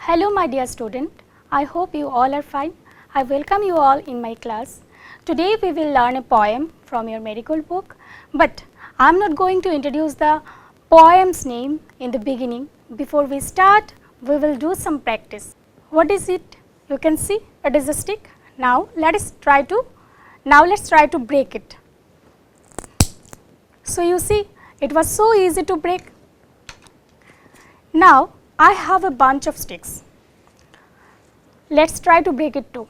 Hello my dear student, I hope you all are fine. I welcome you all in my class. Today we will learn a poem from your medical book, but I am not going to introduce the poem's name in the beginning. Before we start, we will do some practice. What is it? You can see it is a stick. Now let's try to break it. So you see, it was so easy to break. Now I have a bunch of sticks. Let's try to break it too.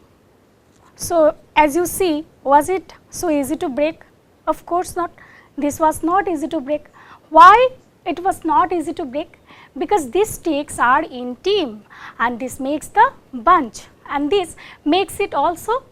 So as you see, was it so easy to break? Of course not. This was not easy to break. Why it was not easy to break? Because these sticks are in team and this makes the bunch and this makes it also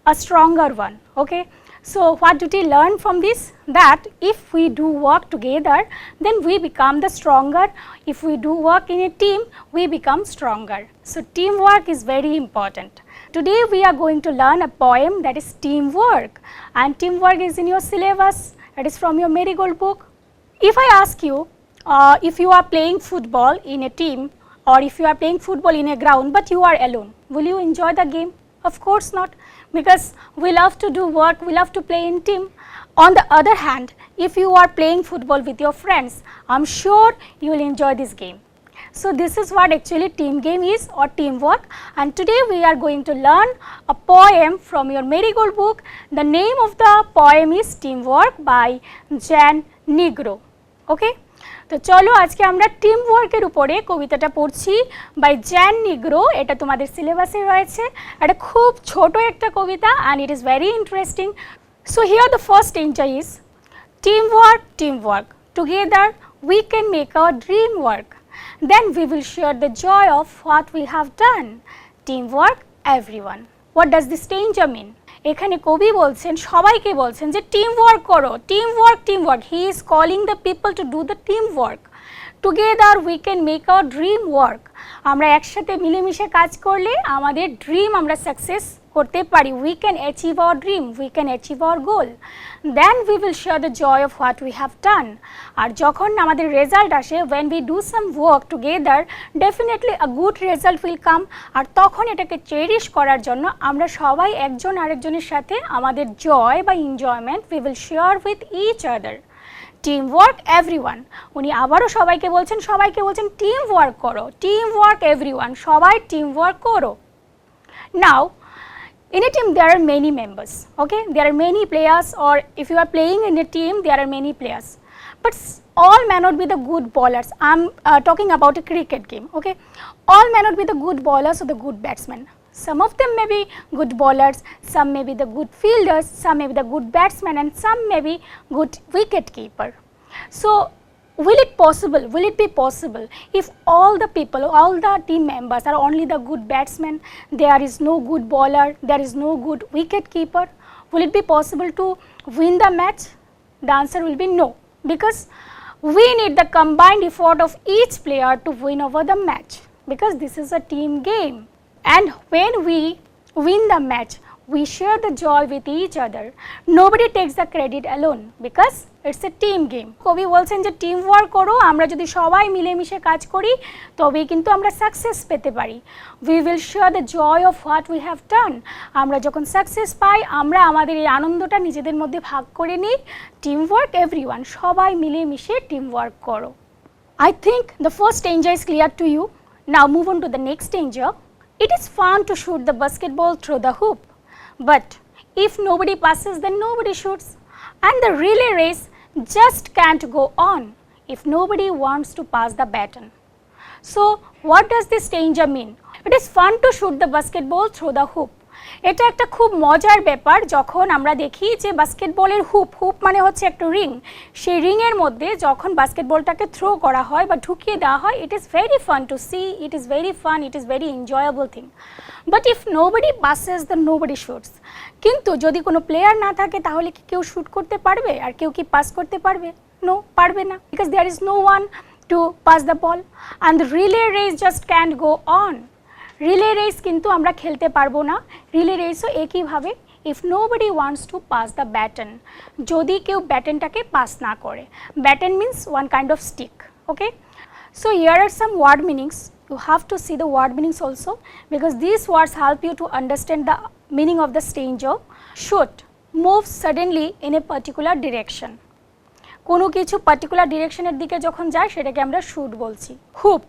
a stronger one. Okay. So what did we learn from this? That if we do work together, then we become the stronger. If we do work in a team, we become stronger. So teamwork is very important. Today we are going to learn a poem that is teamwork, and teamwork is in your syllabus. It is from your Marigold book. If I ask you, if you are playing football in a team or if you are playing football in a ground but you are alone, will you enjoy the game? Of course not, because we love to do work, we love to play in team. On the other hand, if you are playing football with your friends, I am sure you will enjoy this game. So this is what actually team game is, or teamwork, and today we are going to learn a poem from your Marigold book. The name of the poem is Teamwork by Jan Negro. Okay? তো চলো আজকে আমরা team ওয়ার্কের উপরে কবিতাটা পড়ছি by Gen নিগ্রো। এটা তোমাদের সিলেবাসে রয়েছে। এটা খুব ছোট একটা কবিতা and it is very interesting. So here the first stanza is teamwork, teamwork. Together we can make our dream work. Then we will share the joy of what we have done. Teamwork, everyone. What does this stanza mean? এখানে কবি বলছেন, সবাইকে বলছেন যে team work করো, team work. He is calling the people to do the team work. Together we can make our dream work. আমরা একসাথে মিলেমিশে কাজ করলে আমাদের ড্রিম আমরা সাকসেস করতে পারি। We can achieve our dream, we can achieve our goal. Then we will share the joy of what we have done. আর যখন আমাদের রেজাল্ট আসে, when we do some work together, definitely a good result will come. আর তখন এটাকে cherish করার জন্য আমরা সবাই একজন আরেকজনের সাথে আমাদের জয় বা enjoyment we will share with each other. Teamwork everyone. উনি আবারও সবাইকে বলছেন টিম ওয়ার্ক করো, টিম ওয়ার্ক এভরিওয়ান, সবাই টিম ওয়ার্ক করো। Now in a team there are many members, okay, there are many players, or if you are playing in a team there are many players, but all may not be the good bowlers. I am talking about a cricket game, okay. All may not be the good bowlers or the good batsmen. Some of them may be good bowlers, some may be the good fielders, some may be the good batsmen, and some may be good wicket keeper. So will it be possible if all the people, all the team members are only the good batsmen, there is no good bowler, there is no good wicket keeper? Will it be possible to win the match? The answer will be no, because we need the combined effort of each player to win over the match, because this is a team game. And when we win the match, we share the joy with each other. Nobody takes the credit alone, because it's a team game. কবি বলছেন যে team work করো, আমরা যদি সবাই মিলেমিশে কাজ করি তবেই কিন্তু আমরা সাকসেস পেতে পারি। We will share the joy of what we have done. আমরা যখন সাকসেস পাই, আমরা আমাদের এই আনন্দটা নিজেদের মধ্যে ভাগ করে নিই। টিম ওয়ার্ক এভরিওয়ান, সবাই মিলেমিশে টিম ওয়ার্ক করো। I think the first stanza is clear to you. Now move on to the next stanza. It is fun to shoot the basketball through the hoop, but if nobody passes, then nobody shoots, and the relay race just can't go on if nobody wants to pass the baton. So what does this stanza mean? It is fun to shoot the basketball through the hoop. এটা একটা খুব মজার ব্যাপার যখন আমরা দেখি যে বাস্কেটবলের হুপ মানে হচ্ছে একটা রিং, সেই রিংয়ের মধ্যে যখন বাস্কেটবলটাকে থ্রো করা হয় বা ঢুকিয়ে দেওয়া হয়, it is very fun to see, it is very fun, it is very enjoyable thing. But if nobody passes the nobody shoots. কিন্তু যদি কোনো প্লেয়ার না থাকে তাহলে কি কেউ শ্যুট করতে পারবে আর কেউ কি পাস করতে পারবে? নো, পারবে না, because there is no one to pass the ball and the relay race just can't go on. Relay race কিন্তু আমরা খেলতে পারবো না। রিলে রেসও একইভাবে, if nobody wants to pass the baton, যদি কেউ ব্যাটনটাকে পাস না করে। Baton means one kind of stick, okay. So here are some word meanings you have to see the word meanings also, because these words help you to understand the meaning of the stranger. Should move suddenly in a particular direction. কোনো কিছু particular direction এর দিকে যখন যায় সেটাকে আমরা should বলছি। hoop,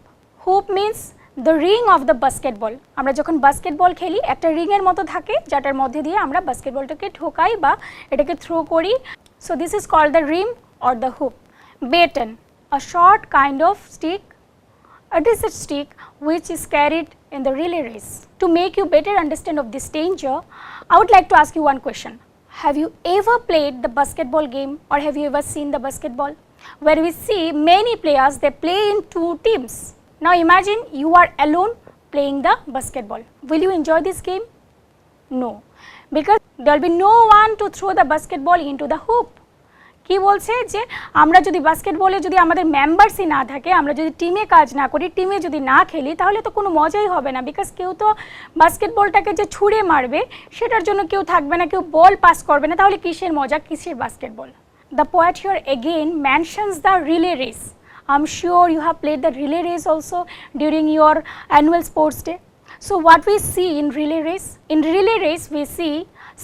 hoop means the ring of the basketball. আমরা যখন বাস্কেটবল খেলি একটা রিং এর মতো থাকে যেটার মধ্যে দিয়ে আমরা বাস্কেটবলটাকে ঠোকাই বা এটাকে থ্রো করি। So this is called the rim or the hoop. Baton, a short kind of stick. It is a stick which is carried in the relay race. To make you better understand of this stranger, I would like to ask you one question. Have you ever played the basketball game, or have you ever seen the basketball? Where we see many players, they play in two teams. Now imagine you are alone playing the basketball. Will you enjoy this game? No, because there will be no one to throw the basketball into the hoop. কি বলছে যে আমরা যদি বাস্কেটবলে যদি আমাদের মেম্বারসই না থাকে, আমরা যদি টিমে কাজ না করি, টিমে যদি না খেলি, তাহলে তো কোনো মজাই হবে না, বিকজ কেউ তো বাস্কেটবলটাকে যে ছুঁড়ে মারবে সেটার জন্য কেউ থাকবে না, কেউ বল পাস করবে না, তাহলে কিসের মজা, কিসের basketball. The poet here again mentions the relay race. I am sure you have played the relay race also during your annual sports day. So what we see in relay race we see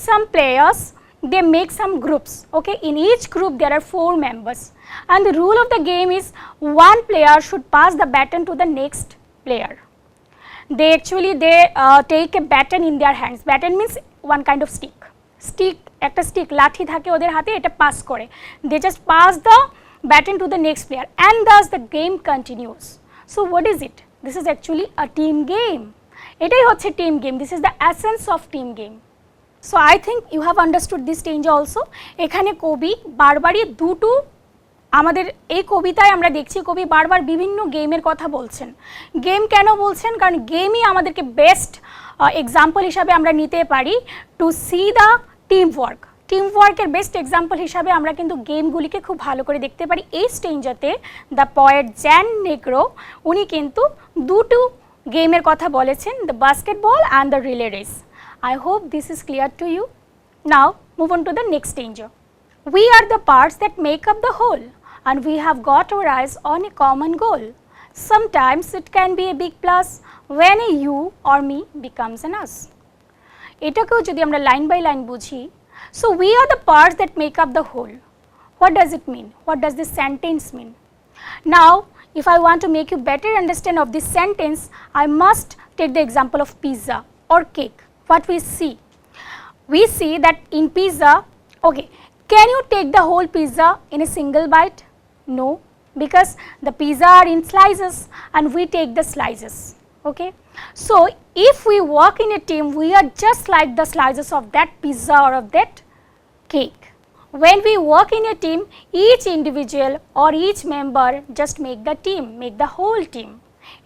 some players, they make some groups, okay, in each group there are 4 members, and the rule of the game is one player should pass the baton to the next player. They take a baton in their hands. Baton means one kind of stick, একটা stick লাঠি থাকে ওদের হাতে, এটা pass করে, they just pass the baton to the next player, and thus the game continues. So what is it? This is actually a team game. এটাই হচ্ছে team game. This is the essence of team game. So I think you have understood this stanza also. এখানে কবি বারবারই দুটো, আমাদের এই কবিতায় আমরা দেখছি কবি বারবার বিভিন্ন গেমের কথা বলছেন। গেম কেন বলছেন? কারণ গেমই আমাদেরকে বেস্ট এক্সাম্পল হিসাবে আমরা নিতে পারি to see the team work. Team ওয়ার্কের বেস্ট এক্সাম্পল হিসাবে আমরা কিন্তু গেমগুলিকে খুব ভালো করে দেখতে পারি। এই স্টেঞ্জাতে দ্য পোয়েট জ্যান নেগ্রো উনি কিন্তু দুটো গেমের কথা বলেছেন, the basketball and the relay race. I hope this is clear to you. Now move on to the next stanza. We are the parts that make up the whole, and we have got our eyes on a common goal. Sometimes it can be a big plus when a you or me becomes an us. এটাকেও যদি আমরা line by line বুঝি, so we are the parts that make up the whole. What does it mean? What does this sentence mean? Now, if I want to make you better understand of this sentence, I must take the example of pizza or cake. What we see that in pizza, okay, can you take the whole pizza in a single bite? No, because the pizza are in slices and we take the slices, okay. So if we work in a team, we are just like the slices of that pizza or of that cake. When we work in a team, each individual or each member just make the team, make the whole team.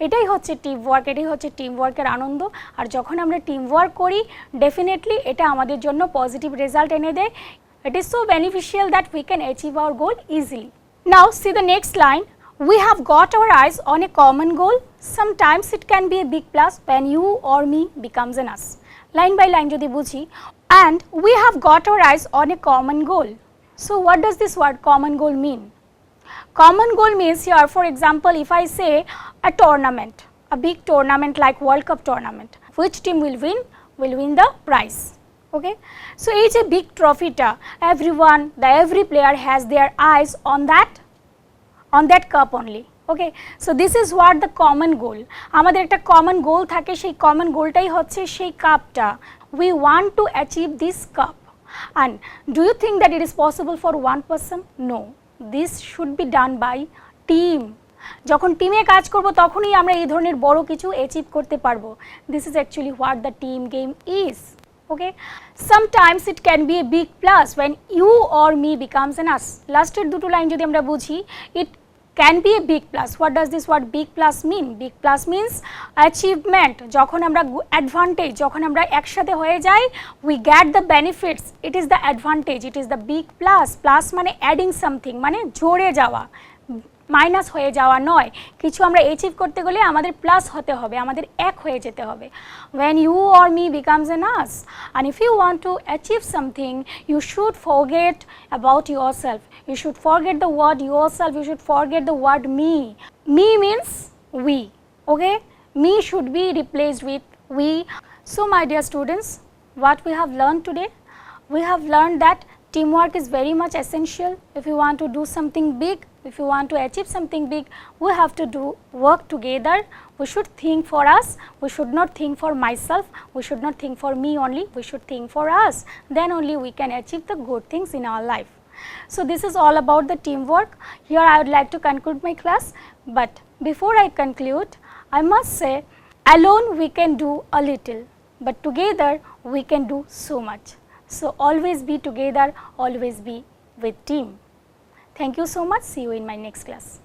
এটাই হচ্ছে team work, এটাই হচ্ছে team ওয়ার্কের আনন্দ। আর যখন আমরা team work করি, definitely এটা আমাদের জন্য পজিটিভ রেজাল্ট এনে দেয়। It is so beneficial that we can achieve our goal easily. Now see the next line. We have got our eyes on a common goal. Sometimes it can be a big plus when you or me becomes an us. Line by line jodi bujhi, and we have got our eyes on a common goal. So what does this word common goal mean? Common goal means here, for example, if I say a tournament, a big tournament like World Cup tournament, which team will win the prize, okay. So it's a big trophy ta, every player has their eyes on that cup only, okay. So this is what the common goal, আমাদের একটা common goal থাকে, সেই common goalটাই হচ্ছে সেই কাপটা। We want to achieve this cup, and do you think that it is possible for one person? No, this should be done by team. যখন টিমে কাজ করব তখনই আমরা এই ধরনের বড় কিছু অ্যাচিভ করতে পারবো। This is actually what the team game is, okay. Sometimes it can be a big plus when you or me becomes an us. লাস্টের দুটো লাইন যদি আমরা বুঝি, it can be a big plus. What does this word big plus mean? Big plus means achievement. যখন আমরা advantage, যখন আমরা একসাথে হয়ে যাই, we get the benefits. It is the advantage, it is the big plus. Plus মানে adding something, মানে জোরে যাওয়া, মাইনাস হয়ে যাওয়া নয়। কিছু আমরা অ্যাচিভ করতে গেলে আমাদের প্লাস হতে হবে, আমাদের এক হয়ে যেতে হবে। When you or me becomes an us, and if you want to achieve something, you should forget about yourself. You should forget the word yourself, you should forget the word me. Me means we, okay. me should be replaced with we. So my dear students, what we have learned today? We have learned that teamwork is very much essential. If you want to do something big, if you want to achieve something big, we have to do work together. We should think for us, we should not think for myself, we should not think for me only, we should think for us. Then only we can achieve the good things in our life. So this is all about the teamwork. Here I would like to conclude my class, but before I conclude, I must say, alone we can do a little, but together we can do so much. So always be together, always be with team. Thank you so much. See you in my next class.